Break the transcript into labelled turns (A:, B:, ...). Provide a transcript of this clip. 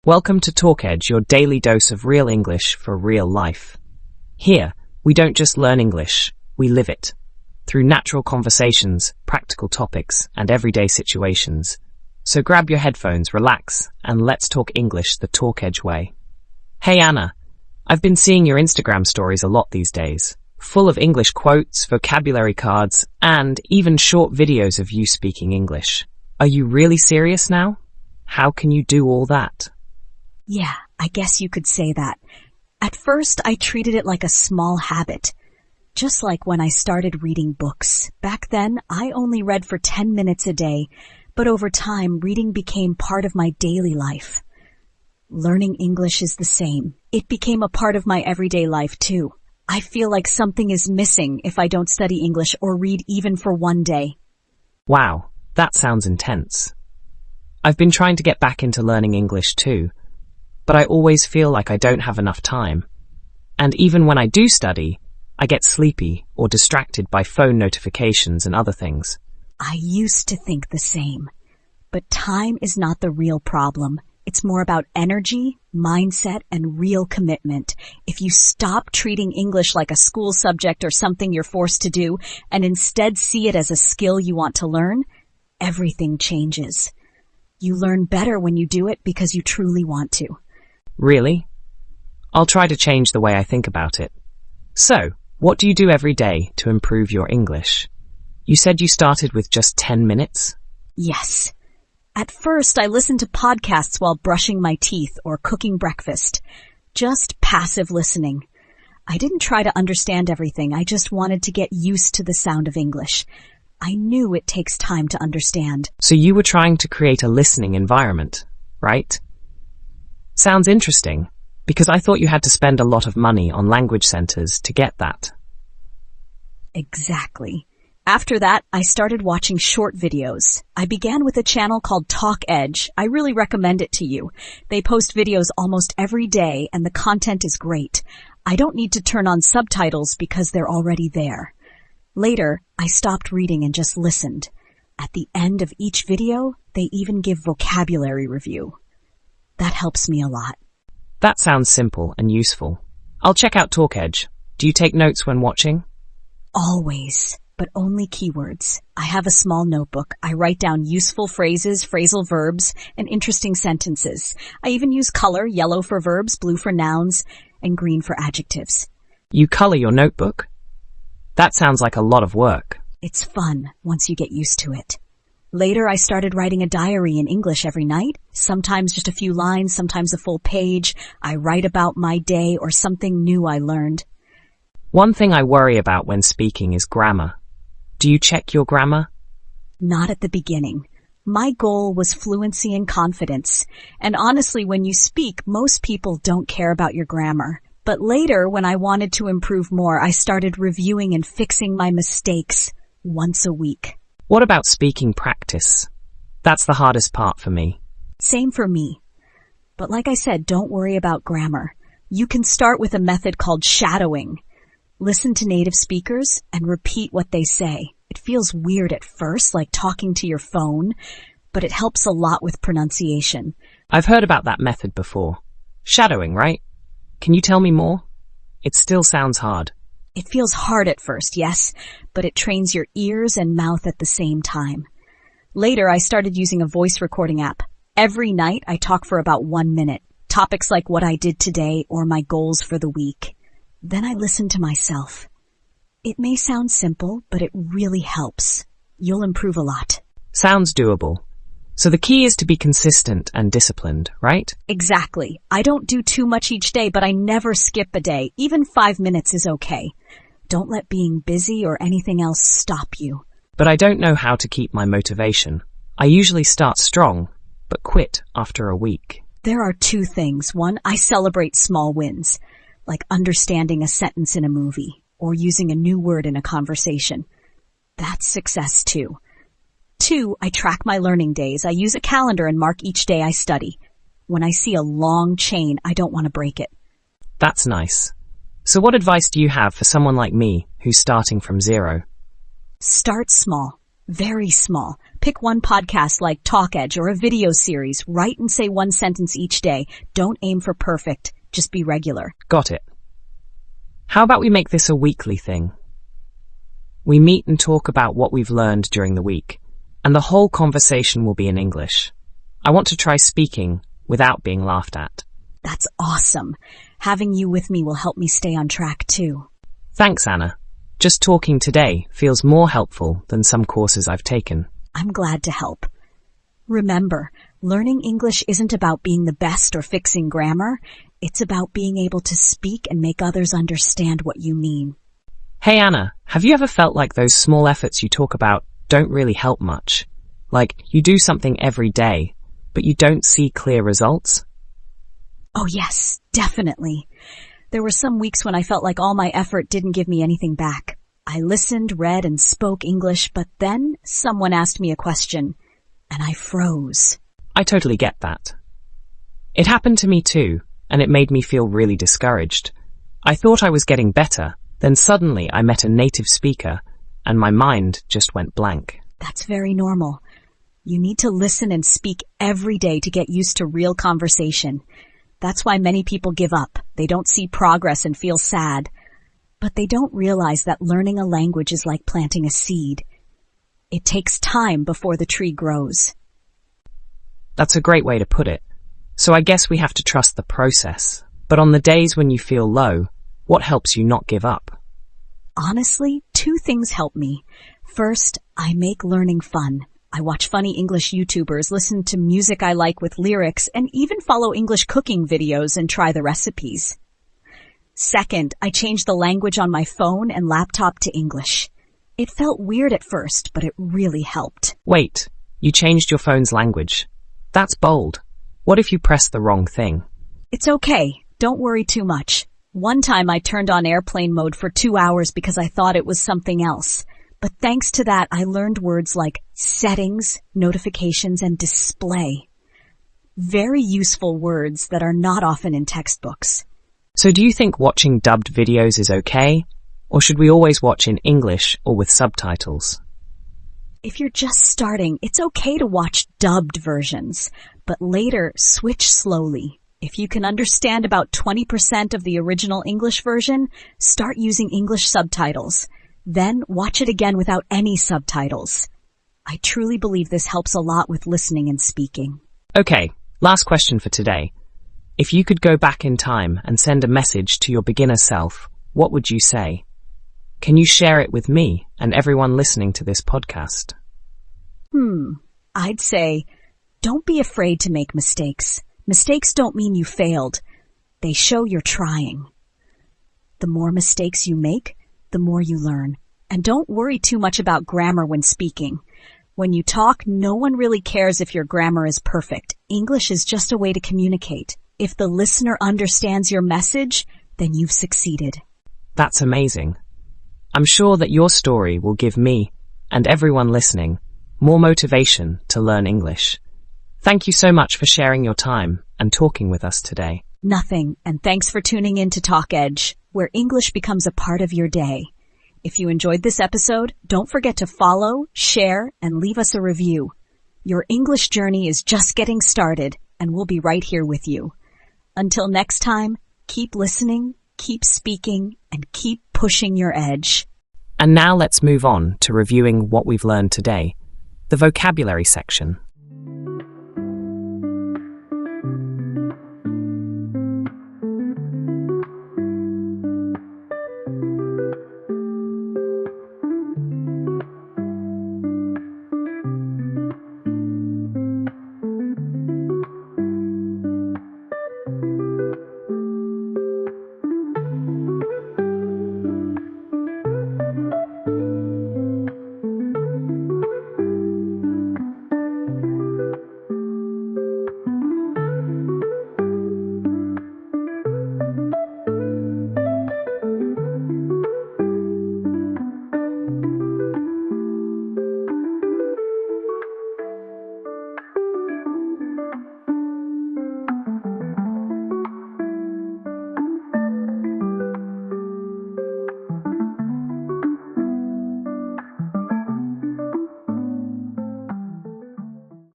A: Welcome to TalkEdge, your daily dose of real English for real life. Here, we don't just learn English, we live it. Through natural conversations, practical topics, and everyday situations. So grab your headphones, relax, and let's talk English the TalkEdge way. Hey Anna, I've been seeing your Instagram stories a lot these days, full of English quotes, vocabulary cards, and even short videos of you speaking English. Are you really serious now? How can you do all that?
B: Yeah, I guess you could say that. At first, I treated it like a small habit. Just like when I started reading books. Back then, I only read for 10 minutes a day, but over time, reading became part of my daily life. Learning English is the same. It became a part of my everyday life, too. I feel like something is missing if I don't study English or read even for one day.
A: Wow, that sounds intense. I've been trying to get back into learning English, too. But I always feel like I don't have enough time. And even when I do study, I get sleepy or distracted by phone notifications and other things.
B: I used to think the same. But time is not the real problem. It's more about energy, mindset, and real commitment. If you stop treating English like a school subject or something you're forced to do, and instead see it as a skill you want to learn, everything changes. You learn better when you do it because you truly want to.
A: Really? I'll try to change the way I think about it. So, what do you do every day to improve your English? You said you started with just 10 minutes?
B: Yes. At first, I listened to podcasts while brushing my teeth or cooking breakfast. Just passive listening. I didn't try to understand everything. I just wanted to get used to the sound of English. I knew it takes time to understand.
A: So you were trying to create a listening environment, right? Sounds interesting, because I thought you had to spend a lot of money on language centers to get that.
B: Exactly. After that, I started watching short videos. I began with a channel called TalkEdge. I really recommend it to you. They post videos almost every day, and the content is great. I don't need to turn on subtitles because they're already there. Later, I stopped reading and just listened. At the end of each video, they even give vocabulary review. That helps me a lot.
A: That sounds simple and useful. I'll check out TalkEdge. Do you take notes when watching?
B: Always, but only keywords. I have a small notebook. I write down useful phrases, phrasal verbs, and interesting sentences. I even use color, yellow for verbs, blue for nouns, and green for adjectives.
A: You color your notebook? That sounds like a lot of work.
B: It's fun once you get used to it. Later, I started writing a diary in English every night, sometimes just a few lines, sometimes a full page. I write about my day or something new I learned.
A: One thing I worry about when speaking is grammar. Do you check your grammar?
B: Not at the beginning. My goal was fluency and confidence. And honestly, when you speak, most people don't care about your grammar. But later, when I wanted to improve more, I started reviewing and fixing my mistakes once a week.
A: What about speaking practice? That's the hardest part for me.
B: Same for me. But like I said, don't worry about grammar. You can start with a method called shadowing. Listen to native speakers and repeat what they say. It feels weird at first, like talking to your phone, but it helps a lot with pronunciation.
A: I've heard about that method before. Shadowing, right? Can you tell me more? It still sounds hard.
B: It feels hard at first, yes, but it trains your ears and mouth at the same time. Later, I started using a voice recording app. Every night, I talk for about 1 minute. Topics like what I did today or my goals for the week. Then I listen to myself. It may sound simple, but it really helps. You'll improve a lot.
A: Sounds doable. So the key is to be consistent and disciplined, right?
B: Exactly. I don't do too much each day, but I never skip a day. Even 5 minutes is okay. Don't let being busy or anything else stop you.
A: But I don't know how to keep my motivation. I usually start strong, but quit after a week.
B: There are 2 things. One, I celebrate small wins, like understanding a sentence in a movie or using a new word in a conversation. That's success too. 2, I track my learning days. I use a calendar and mark each day I study. When I see a long chain, I don't want to break it.
A: That's nice. So what advice do you have for someone like me who's starting from zero?
B: Start small. Very small. Pick one podcast like TalkEdge or a video series. Write and say one sentence each day. Don't aim for perfect. Just be regular.
A: Got it. How about we make this a weekly thing? We meet and talk about what we've learned during the week, and the whole conversation will be in English. I want to try speaking without being laughed at.
B: That's awesome. Having you with me will help me stay on track too.
A: Thanks, Anna. Just talking today feels more helpful than some courses I've taken.
B: I'm glad to help. Remember, learning English isn't about being the best or fixing grammar. It's about being able to speak and make others understand what you mean.
A: Hey, Anna, have you ever felt like those small efforts you talk about don't really help much? Like, you do something every day, but you don't see clear results?
B: Oh yes, definitely. There were some weeks when I felt like all my effort didn't give me anything back. I listened, read, and spoke English, but then someone asked me a question, and I froze.
A: I totally get that. It happened to me too, and it made me feel really discouraged. I thought I was getting better, then suddenly I met a native speaker, and my mind just went blank.
B: That's very normal. You need to listen and speak every day to get used to real conversation. That's why many people give up. They don't see progress and feel sad. But they don't realize that learning a language is like planting a seed. It takes time before the tree grows.
A: That's a great way to put it. So I guess we have to trust the process. But on the days when you feel low, what helps you not give up?
B: Honestly, two things help me. First, I make learning fun. I watch funny English YouTubers, listen to music I like with lyrics, and even follow English cooking videos and try the recipes. Second, I changed the language on my phone and laptop to English. It felt weird at first, but it really helped.
A: Wait, you changed your phone's language. That's bold. What if you press the wrong thing?
B: It's okay. Don't worry too much. One time I turned on airplane mode for 2 hours because I thought it was something else. But thanks to that, I learned words like settings, notifications, and display. Very useful words that are not often in textbooks.
A: So do you think watching dubbed videos is okay? Or should we always watch in English or with subtitles?
B: If you're just starting, it's okay to watch dubbed versions, but later switch slowly. If you can understand about 20% of the original English version, start using English subtitles. Then watch it again without any subtitles. I truly believe this helps a lot with listening and speaking.
A: Okay, last question for today. If you could go back in time and send a message to your beginner self, what would you say? Can you share it with me and everyone listening to this podcast?
B: I'd say, don't be afraid to make mistakes. Mistakes don't mean you failed. They show you're trying. The more mistakes you make, the more you learn. And don't worry too much about grammar when speaking. When you talk, no one really cares if your grammar is perfect. English is just a way to communicate. If the listener understands your message, then you've succeeded.
A: That's amazing. I'm sure that your story will give me, and everyone listening, more motivation to learn English. Thank you so much for sharing your time and talking with us today.
B: Nothing, and thanks for tuning in to TalkEdge, where English becomes a part of your day. If you enjoyed this episode, don't forget to follow, share, and leave us a review. Your English journey is just getting started, and we'll be right here with you. Until next time, keep listening, keep speaking, and keep pushing your edge.
A: And now let's move on to reviewing what we've learned today, the vocabulary section.